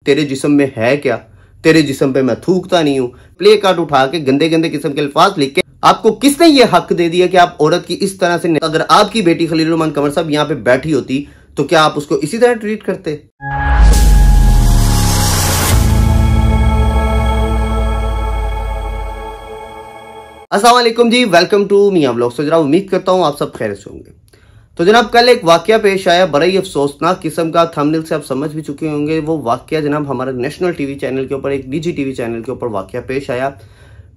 तेरे जिस्म में है क्या, तेरे जिस्म पे मैं थूकता नहीं हूं। प्ले कार्ड उठा के गंदे गंदे किस्म के अल्फाज लिख के आपको किसने ये हक दे दिया कि आप औरत की इस तरह से, अगर आपकी बेटी खलीलुर रहमान कंवर साहब यहाँ पे बैठी होती तो क्या आप उसको इसी तरह ट्रीट करते? अस्सलाम वालेकुम जी, वेलकम टू मियां व्लॉग्स। तो जनाब उम्मीद करता हूं आप सब खैर से होंगे। तो जनाब कल एक वाकया पेश आया, बड़ा ही अफसोसनाक किस्म का, थंबनेल से आप समझ भी चुके होंगे। वो वाकया जनाब हमारे नेशनल टीवी चैनल के ऊपर, एक निजी टीवी चैनल के ऊपर वाकया पेश आया।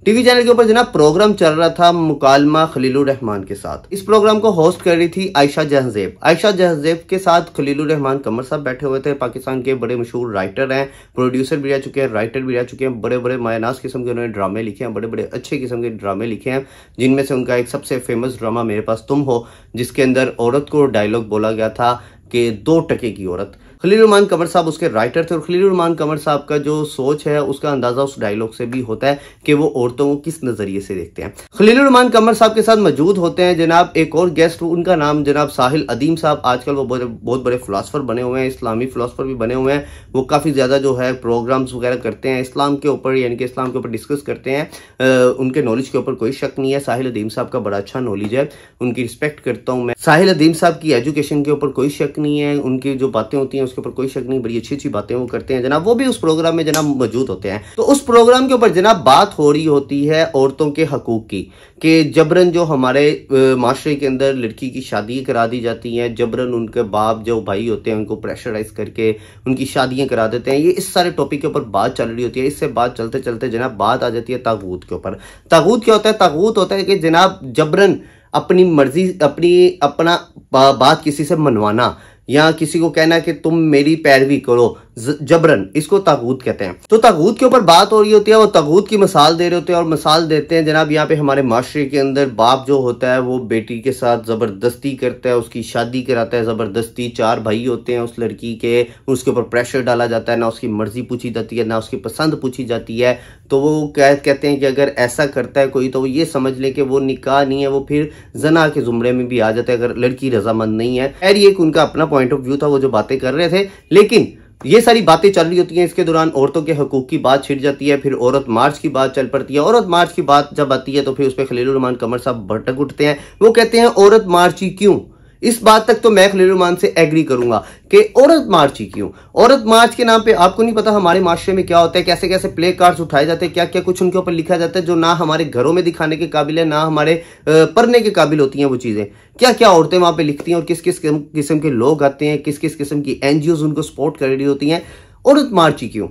टीवी चैनल के ऊपर जनाब प्रोग्राम चल रहा था मुकालमा खलीलुर रहमान के साथ। इस प्रोग्राम को होस्ट कर रही थी आयशा जहज़ेब। आयशा जहज़ेब के साथ खलीलुर रहमान कंवर साहब बैठे हुए थे। पाकिस्तान के बड़े मशहूर राइटर हैं, प्रोड्यूसर भी रह चुके हैं, राइटर भी रह चुके हैं। बड़े बड़े मायनाज किस्म के उन्होंने ड्रामे लिखे हैं, बड़े बड़े अच्छे किस्म के ड्रामे लिखे हैं, जिनमें से उनका एक सबसे फेमस ड्रामा मेरे पास तुम हो, जिसके अंदर औरत को डायलॉग बोला गया था कि 2 टके की औरत। खलीलुर रहमान कंवर साहब उसके राइटर थे और खलीलुर रहमान कंवर साहब का जो सोच है उसका अंदाजा उस डायलॉग से भी होता है कि वो औरतों को किस नजरिए से देखते हैं। खलीलुर रहमान कंवर साहब के साथ मौजूद होते हैं जनाब एक और गेस्ट, उनका नाम जनाब साहिल अदीम साहब। आजकल वो बहुत बड़े फिलोसफर बने हुए हैं, इस्लामी फिलोसफर भी बने हुए हैं। वो काफी ज्यादा जो है प्रोग्राम्स वगैरह करते हैं इस्लाम के ऊपर, यानी कि इस्लाम के ऊपर डिस्कस करते हैं। उनके नॉलेज के ऊपर कोई शक नहीं है। साहिल अदीम साहब का बड़ा अच्छा नॉलेज है, उनकी रिस्पेक्ट करता हूं मैं। साहिल अदीम साहब की एजुकेशन के ऊपर कोई शक नहीं है, उनकी जो बातें होती हैं उसके ऊपर कोई शक नहीं, बड़ी अच्छी अच्छी बातें वो करते हैं जनाब। वो भी उस प्रोग्राम में जनाब मौजूद होते हैं। तो उस प्रोग्राम के ऊपर जनाब बात हो रही होती है औरतों के हकूक की, कि जबरन जो हमारे माशरे के अंदर लड़की की शादी करा दी जाती है, जबरन उनके बाप जो भाई होते हैं उनको प्रेशराइज करके उनकी शादियां करा देते हैं। ये इस सारे टॉपिक के ऊपर बात चल रही होती है। इससे बात चलते चलते जनाब बात आ जाती है तागूत के ऊपर। तागूत क्या होता है? तागूत होता है कि जनाब जबरन अपनी मर्जी, अपना बात किसी से मनवाना, या किसी को कहना कि तुम मेरी पैरवी करो जबरन, इसको तागूत कहते हैं। तो तागूत के ऊपर बात हो रही होती है, वो तागूत की मिसाल दे रहे होते हैं और मिसाल देते हैं जनाब यहाँ पे हमारे माशरे के अंदर बाप जो होता है वो बेटी के साथ जबरदस्ती करता है, उसकी शादी कराता है जबरदस्ती। 4 भाई होते हैं उस लड़की के, उसके ऊपर प्रेशर डाला जाता है, ना उसकी मर्जी पूछी जाती है ना उसकी पसंद पूछी जाती है। तो वो कहते हैं कि अगर ऐसा करता है कोई तो वो ये समझ ले कि वो निकाह नहीं है, वो फिर जना के जुमरे में भी आ जाता है अगर लड़की रजामंद नहीं है। खैर ये उनका अपना पॉइंट ऑफ व्यू था, वो जो बातें कर रहे थे। लेकिन ये सारी बातें चल रही होती हैं, इसके दौरान औरतों के हकूक की बात छिड़ जाती है, फिर औरत मार्च की बात चल पड़ती है। औरत मार्च की बात जब आती है तो फिर उस पर खलीलुर रहमान कंवर साहब भटक उठते हैं। वो कहते हैं औरत मार्ची क्यों? इस बात तक तो मैं खलीलुर रहमान से एग्री करूंगा कि औरत मार्च ही क्यों। औरत मार्च के नाम पे आपको नहीं पता हमारे माशरे में क्या होता है, कैसे कैसे प्ले कार्ड्स उठाए जाते हैं, क्या क्या कुछ उनके ऊपर लिखा जाता है जो ना हमारे घरों में दिखाने के काबिल है, ना हमारे पढ़ने के काबिल होती हैं वो चीजें। क्या क्या औरतें वहां पे लिखती हैं और किस किस किस्म के लोग आते हैं, किस किस किस्म की एनजीओ उनको सपोर्ट कर रही होती हैं। औरत मार्च ही क्यों?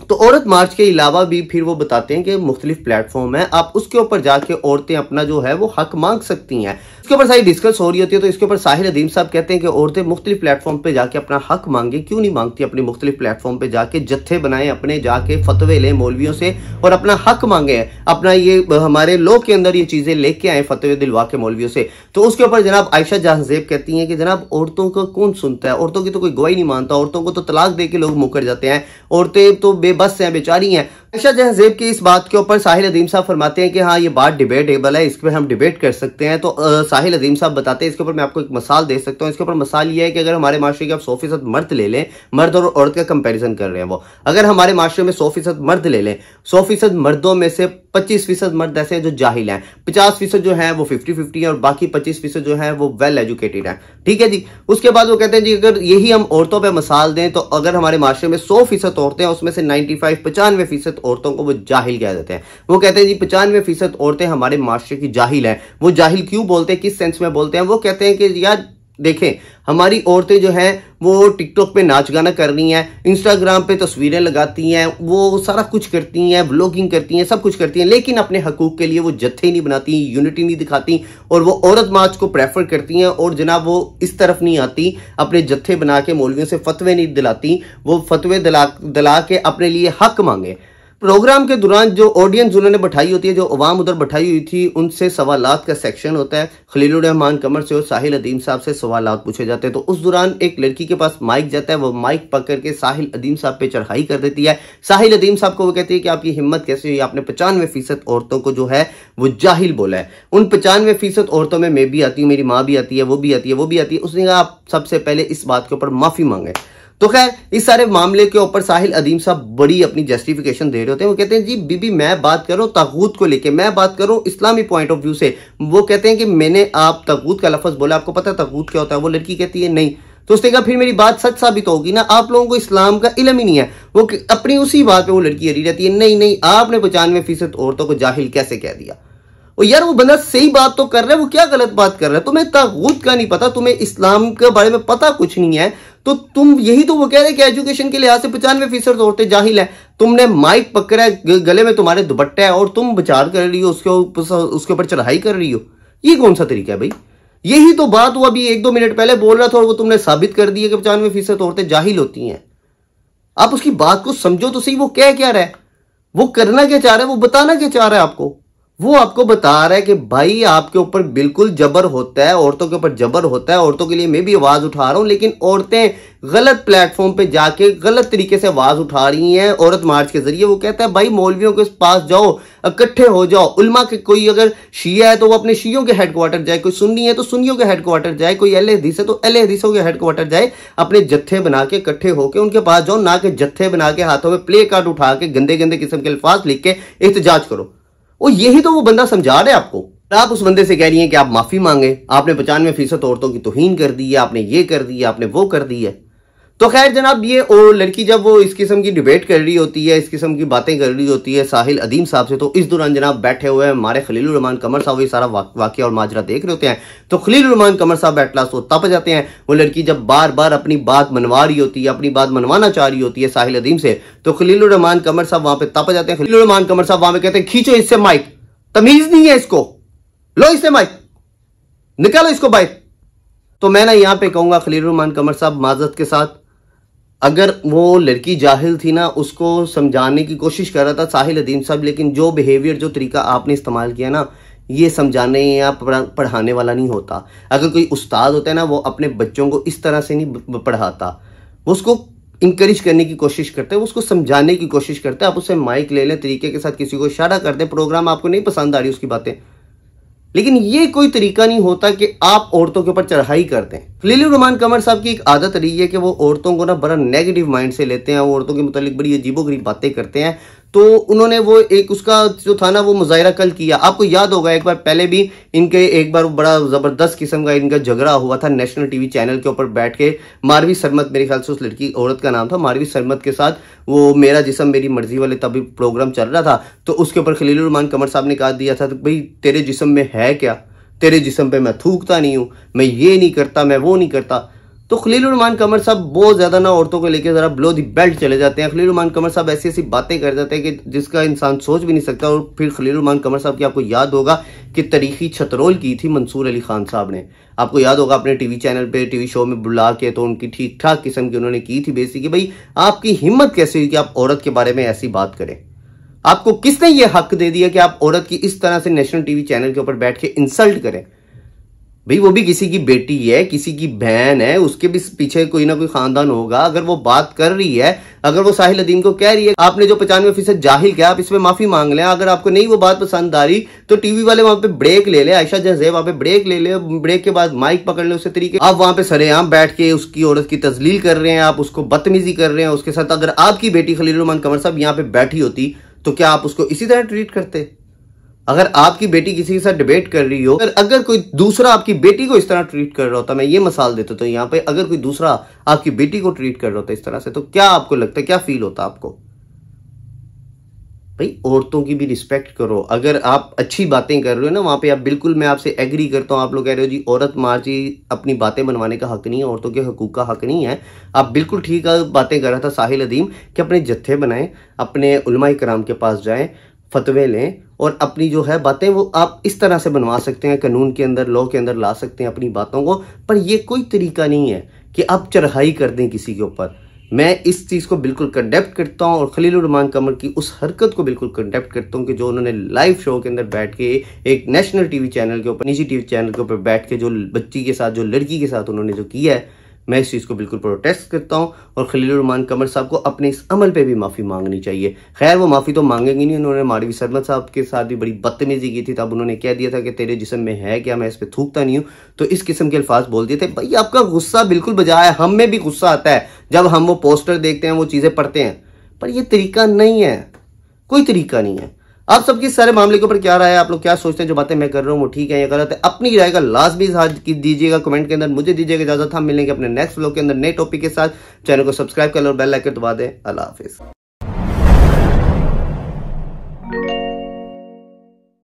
तो औरत मार्च के अलावा भी फिर वो बताते हैं कि मुख्तलिफ प्लेटफॉर्म है, आप उसके ऊपर जाके औरतें अपना जो है वो हक मांग सकती हैं। इसके ऊपर सारी डिस्कस हो रही होती है। तो इसके ऊपर साहिल अदीम साहब कहते हैं कि औरतें मुख्तलिफ प्लेटफॉर्म पे जाके अपना हक मांगे, क्यों नहीं मांगती? अपने मुख्तलिफ प्लेटफॉर्म पे जाके जत्थे बनाए, अपने जाके फतवे लें मौलवियों से और अपना हक मांगे, अपना ये हमारे लोग के अंदर ये चीजें लेके आए फतवे दिलवा के मौलवियों से। तो उसके ऊपर जनाब आयशा जहज़ेब कहती हैं कि जनाब औरतों को कौन सुनता है, औरतों की तो कोई गवाही नहीं मानता, औरतों को तो तलाक दे के लोग मुकर जाते हैं, औरतें तो बेबस हैं, बेचारी हैं। आयशा जहज़ेब की इस बात के ऊपर साहिल अदीम साहब फरमाते हैं कि हाँ ये बात डिबेटेबल है, इस पर हम डिबेट कर सकते हैं। तो साहिल अदीम साहब बताते हैं, इसके ऊपर मैं आपको एक मिसाल दे सकता हूँ। इसके ऊपर मिसाल ये है कि अगर हमारे माशरे के आप 100% मर्द ले लें, मर्द और औरत का कंपैरिजन कर रहे हैं वो, अगर हमारे माशरे में 100% मर्द ले लें, 100% मर्दों में से 25% मर्द ऐसे हैं जो जाहिल हैं, 50% जो है वो 50-50 है और बाकी 25% जो है वो वेल एजुकेटेड है। ठीक है जी। उसके बाद वो कहते हैं जी अगर यही हम औरतों पर मिसाल दें तो अगर हमारे माशरे में 100% औरतें हैं उसमें से 95% औरतों को वो जाहिल कह देते हैं। वो कहते हैं जी 95% औरतें हमारे माशरे की जाहिल हैं। वो जाहिल क्यों बोलते हैं, किस सेंस में बोलते हैं? वो कहते हैं कि यार देखें हमारी औरतें जो हैं वो टिकटॉक पे नाच गाना कर रही हैं, इंस्टाग्राम पे तस्वीरें लगाती हैं, वो सारा कुछ करती हैं, व्लॉगिंग करती हैं, सब कुछ करती हैं, लेकिन अपने हकूक के लिए वो जत्थे नहीं बनाती, यूनिटी नहीं दिखाती और वो औरत मार्च को प्रेफर करती हैं और जनाब वो इस तरफ नहीं आती, अपने जत्थे बना के मौलवियों से फतवे नहीं दिलाती, वो फतवे दिला के अपने लिए हक मांगे। प्रोग्राम के दौरान जो ऑडियंस उन्होंने बैठाई होती है, जो अवाम उधर बैठाई हुई थी, उनसे सवालात का सेक्शन होता है। खलीलुर रहमान कंवर से और साहिल अदीम साहब से सवालात पूछे जाते हैं। तो उस दौरान एक लड़की के पास माइक जाता है, वो माइक पकड़ के साहिल अदीम साहब पे चढ़ाई कर देती है। साहिल अदीम साहब को वो कहती है कि आपकी हिम्मत कैसे हुई, आपने 95% औरतों को जो है वो जाहिल बोला है। उन 95% औरतों में मैं भी आती हूँ, मेरी माँ भी आती है, वो भी आती है, वो भी आती है। उसने कहा आप सबसे पहले इस बात के ऊपर माफी मांगे। तो खैर इस सारे मामले के ऊपर साहिल अदीम साहब बड़ी अपनी जस्टिफिकेशन दे रहे होते हैं। वो कहते हैं जी बीबी मैं बात कर रहा हूं तागूत को लेके, मैं बात कर रहा हूं इस्लामी पॉइंट ऑफ व्यू से। वो कहते हैं कि मैंने आप तागूत का लफ्ज बोला, आपको पता है तागूत क्या होता है? वो लड़की कहती है नहीं। तो उसने कहा फिर मेरी बात सच साबित होगी ना, आप लोगों को इस्लाम का इल्म ही नहीं है। वो अपनी उसी बात पे वो लड़की अड़ी रहती है, नहीं नहीं आपने 95% औरतों को जाहिल कैसे कह दिया। और यार वो बंदा सही बात तो कर रहा है, वो क्या गलत बात कर रहा है? तुम्हें तागूत का नहीं पता, तुम्हें इस्लाम के बारे में पता कुछ नहीं है, तो तुम यही तो वो कह रहे हैं कि एजुकेशन के लिहाज से 95% औरतें जाहिल है। तुमने माइक पकड़ा है, गले में तुम्हारे दुपट्टा है और तुम विचार कर रही हो, उसके ऊपर चढ़ाई कर रही हो। ये कौन सा तरीका है भाई? यही तो बात वो अभी 1-2 मिनट पहले बोल रहा था और वो तुमने साबित कर दिया कि 95% औरतें जाहिल होती हैं। आप उसकी बात को समझो तो सही, वो कह क्या रहा है, वो करना क्या चाह रहा है, वो बताना क्या चाह रहा है आपको? वो आपको बता रहा है कि भाई आपके ऊपर बिल्कुल जबर होता है, औरतों के ऊपर जबर होता है, औरतों के लिए मैं भी आवाज उठा रहा हूं, लेकिन औरतें गलत प्लेटफॉर्म पे जाके गलत तरीके से आवाज उठा रही हैं औरत मार्च के जरिए। वो कहता है भाई मौलवियों के पास जाओ, इकट्ठे हो जाओ, उलमा के, कोई अगर शिया है तो वो अपने शियों के हेडक्वार्टर जाए, कोई सुन्नी है तो सुन्नियों के हेडक्वार्टर जाए, कोई अहले हदीस है तो अहले हदीसों के हेडक्वार्टर जाए, अपने जत्थे बना के इकट्ठे होकर उनके पास जाओ, ना कि जत्थे बना के हाथों में प्ले कार्ड उठा के गंदे गंदे किस्म के अल्फाज लिख के एहतजाज करो। और यही तो वो बंदा समझा रहा है आपको। आप उस बंदे से कह रही हैं कि आप माफी मांगे, आपने 95% औरतों की तौहीन कर दी है, आपने ये कर दिया, आपने वो कर दी है। तो खैर जनाब ये और लड़की जब वो इस किस्म की डिबेट कर रही होती है, इस किस्म की बातें कर रही होती है साहिल अदीम साहब से, तो इस दौरान जनाब बैठे हुए हमारे खलीलुर रहमान कमर साहब ये सारा वाकया और माजरा देख रहे होते हैं। तो खलीलुर रहमान कमर साहब एट लास्ट वो तप जाते हैं। वो लड़की जब बार बार अपनी बात मनवा रही होती है, अपनी बात मनवाना चाह रही होती है साहिल अदीम से, तो खलीलुर रहमान कमर साहब वहां पे तप जाते हैं। खलीलुर रहमान कमर साहब वहां पे कहते हैं खींचो इससे माइक, तमीज नहीं है इसको, लो इससे माइक, निकालो इसको बाइक। तो मैं ना यहां पे कहूंगा खलीलुर रहमान कमर साहब माजरत के साथ, अगर वो लड़की जाहिल थी ना, उसको समझाने की कोशिश कर रहा था साहिल अदीम साहब, लेकिन जो बिहेवियर, जो तरीका आपने इस्तेमाल किया ना, ये समझाने या पढ़ाने वाला नहीं होता। अगर कोई उस्ताद होता है ना, वो अपने बच्चों को इस तरह से नहीं पढ़ाता, वो उसको इंकरेज करने की कोशिश करते हैं, उसको समझाने की कोशिश करते हैं। आप उससे माइक ले लें, तरीके के साथ किसी को इशारा कर दें, प्रोग्राम आपको नहीं पसंद आ रही उसकी बातें, लेकिन ये कोई तरीका नहीं होता कि आप औरतों के ऊपर चढ़ाई कर दें। खलीलुर रहमान कमर साहब की एक आदत रही है कि वो औरतों को ना बड़ा नेगेटिव माइंड से लेते हैं, वो औरतों के मुतालिक बड़ी अजीबोगरीब बातें करते हैं। तो उन्होंने वो एक उसका जो था ना वो मुजाहिरा कल किया। आपको याद होगा एक बार पहले भी इनके एक बार बड़ा जबरदस्त किस्म का इनका झगड़ा हुआ था नेशनल टीवी चैनल के ऊपर बैठ के। मारवी सरमत, मेरे ख्याल से उस लड़की औरत का नाम था, मारवी सरमत के साथ वो मेरा जिस्म मेरी मर्जी वाले तभी प्रोग्राम चल रहा था। तो उसके ऊपर खलीलुर रहमान कमर साहब ने कहा दिया था भाई तेरे जिस्म में है क्या, तेरे जिस्म पे मैं थूकता नहीं हूं, मैं ये नहीं करता, मैं वो नहीं करता। तो खलीलुर रहमान कमर साहब बहुत ज्यादा ना औरतों को लेकर जरा बिलो दी बेल्ट चले जाते हैं। खलीलुर रहमान कमर साहब ऐसी ऐसी बातें कर जाते हैं कि जिसका इंसान सोच भी नहीं सकता। और फिर खलीलुर रहमान कमर साहब की आपको याद होगा कि तारीखी छतरोल की थी मंसूर अली खान साहब ने, आपको याद होगा अपने टीवी चैनल पे टीवी शो में बुला के, तो उनकी ठीक ठाक किस्म की उन्होंने की थी बेसिक कि भाई आपकी हिम्मत कैसे हुई कि आप औरत के बारे में ऐसी बात करें, आपको किसने ये हक दे दिया कि आप औरत की इस तरह से नेशनल टीवी चैनल के ऊपर बैठ के इंसल्ट करें। भाई वो भी किसी की बेटी है, किसी की बहन है, उसके भी पीछे कोई ना कोई खानदान होगा। अगर वो बात कर रही है, अगर वो साहिल अदीम को कह रही है आपने जो 95% जाहिल किया, आप इसमें माफी मांग लें। अगर आपको नहीं वो बात पसंद आ रही तो टीवी वाले वहां पे ब्रेक ले ले, आयशा जज़े वहां पे ब्रेक ले ले, ब्रेक के बाद माइक पकड़ ले उसी तरीके। आप वहां पे सरेआम बैठ के उसकी औरत की तजलील कर रहे हैं, आप उसको बदतमीजी कर रहे हैं उसके साथ। अगर आपकी बेटी खलीलुर रहमान कमर साहब यहाँ पे बैठी होती तो क्या आप उसको इसी तरह ट्रीट करते? अगर आपकी बेटी किसी के साथ डिबेट कर रही हो, अगर कोई दूसरा आपकी बेटी को इस तरह ट्रीट कर रहा होता, मैं ये मिसाल देता तो यहाँ पे अगर कोई दूसरा आपकी बेटी को ट्रीट कर रहा होता इस तरह से, तो क्या आपको लगता है, क्या फील होता आपको? भाई औरतों की भी रिस्पेक्ट करो। अगर आप अच्छी बातें कर रहे हो ना वहां पे, आप बिल्कुल, मैं आपसे एग्री करता हूं। आप लोग कह रहे हो जी औरत मार्ची अपनी बातें बनवाने का हक नहीं है, औरतों के हकूक का हक नहीं है, आप बिल्कुल ठीक बातें कर रहा था साहिल अदीम कि अपने जत्थे बनाएं, अपने उलमा इकराम के पास जाएं, फतवे लें और अपनी जो है बातें वो आप इस तरह से बनवा सकते हैं, कानून के अंदर, लॉ के अंदर ला सकते हैं अपनी बातों को। पर ये कोई तरीका नहीं है कि आप चढ़ाई कर दें किसी के ऊपर। मैं इस चीज को बिल्कुल कंडेप्ट करता हूं और खलीलुर रहमान कमर की उस हरकत को बिल्कुल कंडेप्ट करता हूं कि जो उन्होंने लाइव शो के अंदर बैठ के एक नेशनल टीवी चैनल के ऊपर, निजी टीवी चैनल के ऊपर बैठ के जो बच्ची के साथ, जो लड़की के साथ उन्होंने जो किया है, मैं इस चीज़ को बिल्कुल प्रोटेस्ट करता हूँ और खलीलुर रहमान कमर साहब को अपने इस अमल पे भी माफ़ी मांगनी चाहिए। खैर वो माफ़ी तो मांगेंगे नहीं, उन्होंने माडवी सरमद साहब के साथ भी बड़ी बदतमीजी की थी, तब उन्होंने कह दिया था कि तेरे जिस्म में है क्या, मैं इस पर थूकता नहीं हूँ, तो इस किस्म के अल्फाज बोल दिए थे। भाई आपका गुस्सा बिल्कुल बजा है, हम में भी गुस्सा आता है जब हम वो पोस्टर देखते हैं, वो चीज़ें पढ़ते हैं, पर ये तरीका नहीं है, कोई तरीका नहीं है। आप सबकी सारे मामले के ऊपर क्या राय है, आप लोग क्या सोचते हैं जो बातें मैं कर रहा हूँ वो ठीक है या गलत है? अपनी राय का लाजमी इज़हार दीजिएगा कमेंट के अंदर। मुझे दीजिएगा इजाजत, हम मिलेंगे अपने नेक्स्ट व्लॉग के अंदर नए टॉपिक के साथ। चैनल को सब्सक्राइब कर लो और बेल आइकन दबा दें। अल्लाह हाफिज़।